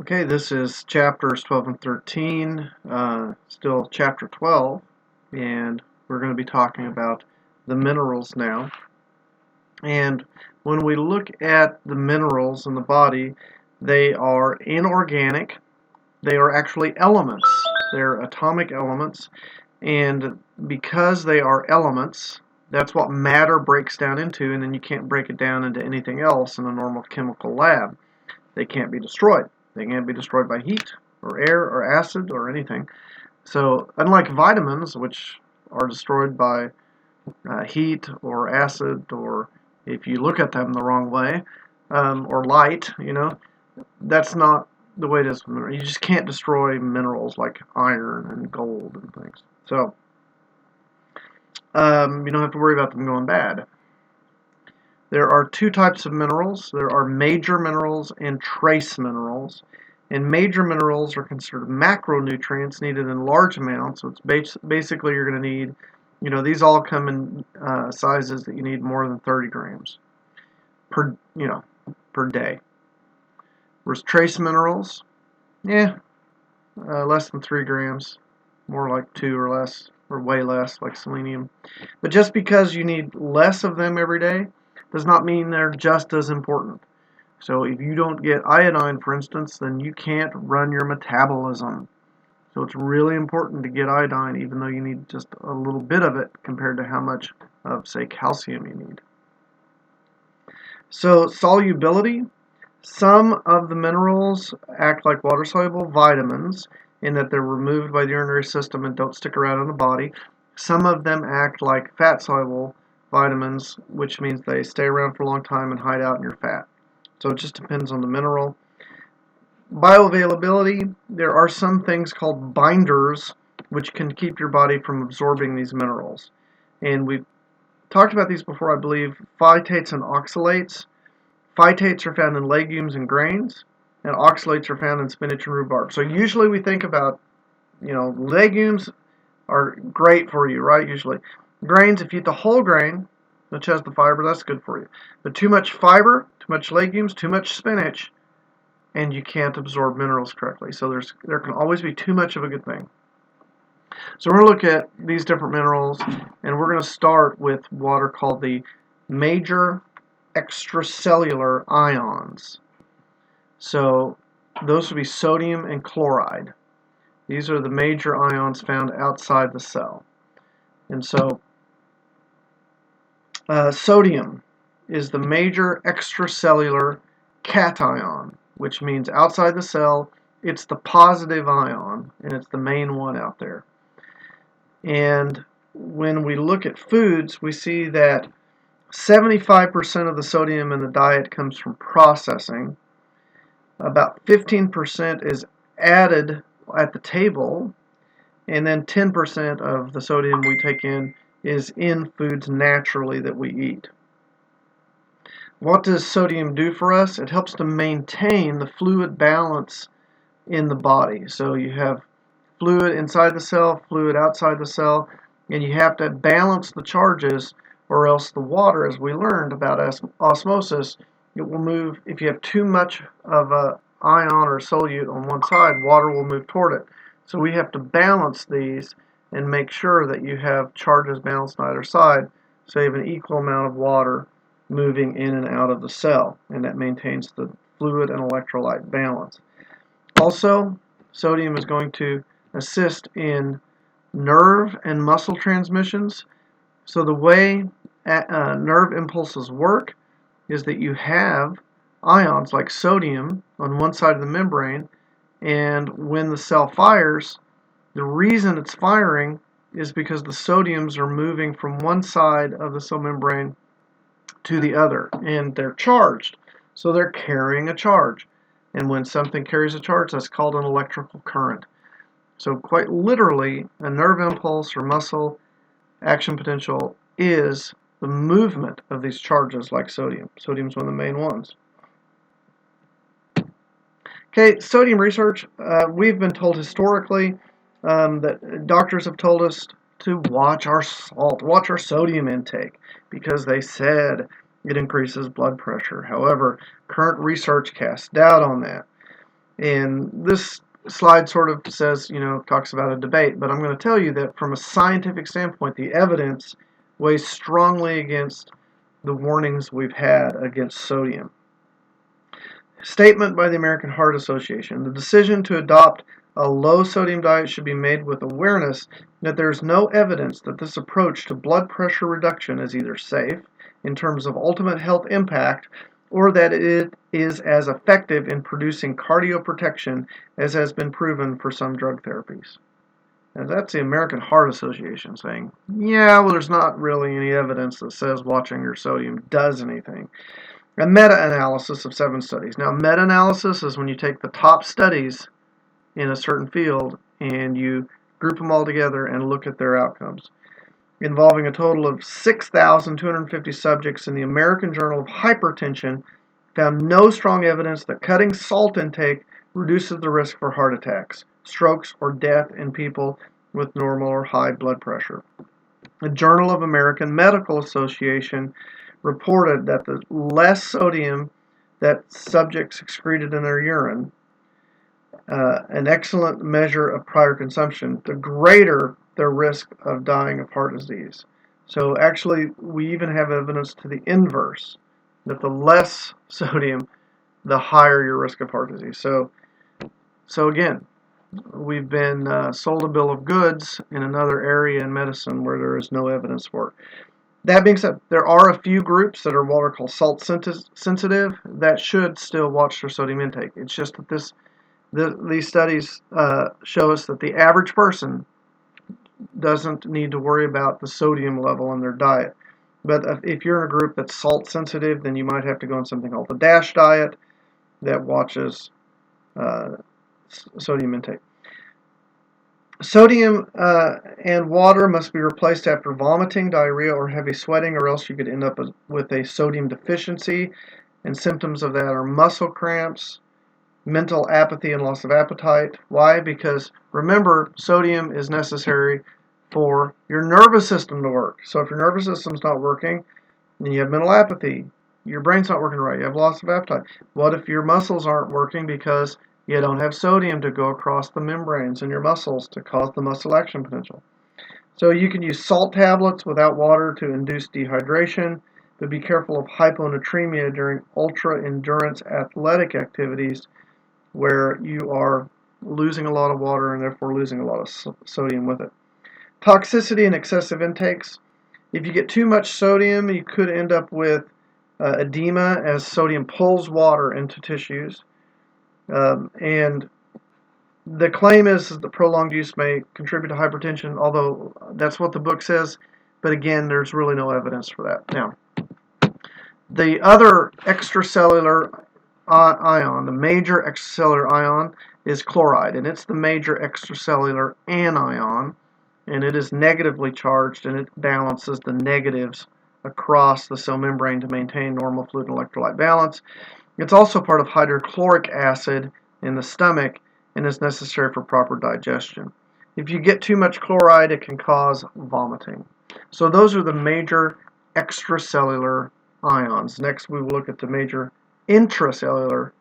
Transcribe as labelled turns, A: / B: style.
A: Okay, this is chapters 12 and 13, still chapter 12, and we're going to be talking about the minerals now. And when we look at the minerals in the body, they are inorganic. They are actually elements. They're atomic elements, and because they are elements, that's what matter breaks down into, and then you can't break it down into anything else in a normal chemical lab. They can't be destroyed. They can't be destroyed by heat or air or acid or anything. So unlike vitamins, which are destroyed by heat or acid, or if you look at them the wrong way, or light, that's not the way it is. You just can't destroy minerals like iron and gold and things. So you don't have to worry about them going bad. There are two types of minerals. There are major minerals and trace minerals. And major minerals are considered macronutrients needed in large amounts. So it's basically you're going to need, these all come in sizes that you need more than 30 grams per day. Whereas trace minerals, less than 3 grams, more like 2 or less, or way less, like selenium. But just because you need less of them every day does not mean they're just as important. So if you don't get iodine, for instance, then you can't run your metabolism. So it's really important to get iodine, even though you need just a little bit of it compared to how much of, say, calcium you need. So solubility, some of the minerals act like water-soluble vitamins in that they're removed by the urinary system and don't stick around in the body. Some of them act like fat-soluble vitamins, which means they stay around for a long time and hide out in your fat. So it just depends on the mineral. Bioavailability, there are some things called binders which can keep your body from absorbing these minerals. And we've talked about these before, I believe, phytates and oxalates. Phytates are found in legumes and grains, and oxalates are found in spinach and rhubarb. So usually we think about, legumes are great for you, right? Usually. Grains, if you eat the whole grain, which has the fiber, that's good for you. But too much fiber, too much legumes, too much spinach, and you can't absorb minerals correctly. So there can always be too much of a good thing. So we're going to look at these different minerals, and we're going to start with what are called the major extracellular ions. So those would be sodium and chloride. These are the major ions found outside the cell. And so sodium is the major extracellular cation, which means outside the cell, it's the positive ion, and it's the main one out there. And when we look at foods, we see that 75% of the sodium in the diet comes from processing. About 15% is added at the table, and then 10% of the sodium we take in is in foods naturally that we eat. What does sodium do for us? It helps to maintain the fluid balance in the body. So you have fluid inside the cell, fluid outside the cell, and you have to balance the charges, or else the water, as we learned about osmosis, it will move. If you have too much of a ion or solute on one side, water will move toward it. So we have to balance these and make sure that you have charges balanced on either side, so you have an equal amount of water moving in and out of the cell, and that maintains the fluid and electrolyte balance. Also, sodium is going to assist in nerve and muscle transmissions. So the way nerve impulses work is that you have ions like sodium on one side of the membrane, and when the cell fires, the reason it's firing is because the sodiums are moving from one side of the cell membrane to the other, and they're charged, so they're carrying a charge. And when something carries a charge, that's called an electrical current. So quite literally, a nerve impulse or muscle action potential is the movement of these charges like sodium. Sodium is one of the main ones. Okay, sodium research. We've been told historically that doctors have told us to watch our salt, watch our sodium intake, because they said it increases blood pressure. However, current research casts doubt on that. And this slide sort of says, talks about a debate, but I'm going to tell you that from a scientific standpoint, the evidence weighs strongly against the warnings we've had against sodium. Statement by the American Heart Association: the decision to adopt a low sodium diet should be made with awareness that there is no evidence that this approach to blood pressure reduction is either safe in terms of ultimate health impact or that it is as effective in producing cardioprotection as has been proven for some drug therapies. And that's the American Heart Association saying, yeah, well, there's not really any evidence that says watching your sodium does anything. A meta-analysis of 7 studies. Now, meta-analysis is when you take the top studies in a certain field and you group them all together and look at their outcomes. Involving a total of 6,250 subjects in the American Journal of Hypertension, found no strong evidence that cutting salt intake reduces the risk for heart attacks, strokes, or death in people with normal or high blood pressure. The Journal of American Medical Association reported that the less sodium that subjects excreted in their urine, an excellent measure of prior consumption, the greater their risk of dying of heart disease. So actually, we even have evidence to the inverse, that the less sodium, the higher your risk of heart disease. So again, we've been sold a bill of goods in another area in medicine where there is no evidence for it. That being said, there are a few groups that are what are called salt sensitive that should still watch their sodium intake. It's just that these studies show us that the average person doesn't need to worry about the sodium level in their diet. But if you're in a group that's salt sensitive, then you might have to go on something called the DASH diet that watches sodium intake. Sodium and water must be replaced after vomiting, diarrhea, or heavy sweating, or else you could end up with a sodium deficiency. And symptoms of that are muscle cramps, mental apathy, and loss of appetite. Why? Because remember, sodium is necessary for your nervous system to work. So if your nervous system's not working, then you have mental apathy. Your brain's not working right. You have loss of appetite. What if your muscles aren't working because you don't have sodium to go across the membranes in your muscles to cause the muscle action potential? So you can use salt tablets without water to induce dehydration, but be careful of hyponatremia during ultra-endurance athletic activities where you are losing a lot of water and therefore losing a lot of sodium with it. Toxicity and excessive intakes. If you get too much sodium, you could end up with edema as sodium pulls water into tissues. And the claim is that prolonged use may contribute to hypertension, although that's what the book says. But again, there's really no evidence for that. Now, the other extracellular ion, the major extracellular ion, is chloride, and it's the major extracellular anion, and it is negatively charged, and it balances the negatives across the cell membrane to maintain normal fluid and electrolyte balance. It's also part of hydrochloric acid in the stomach and is necessary for proper digestion. If you get too much chloride, it can cause vomiting. So those are the major extracellular ions. Next, we will look at the major intracellular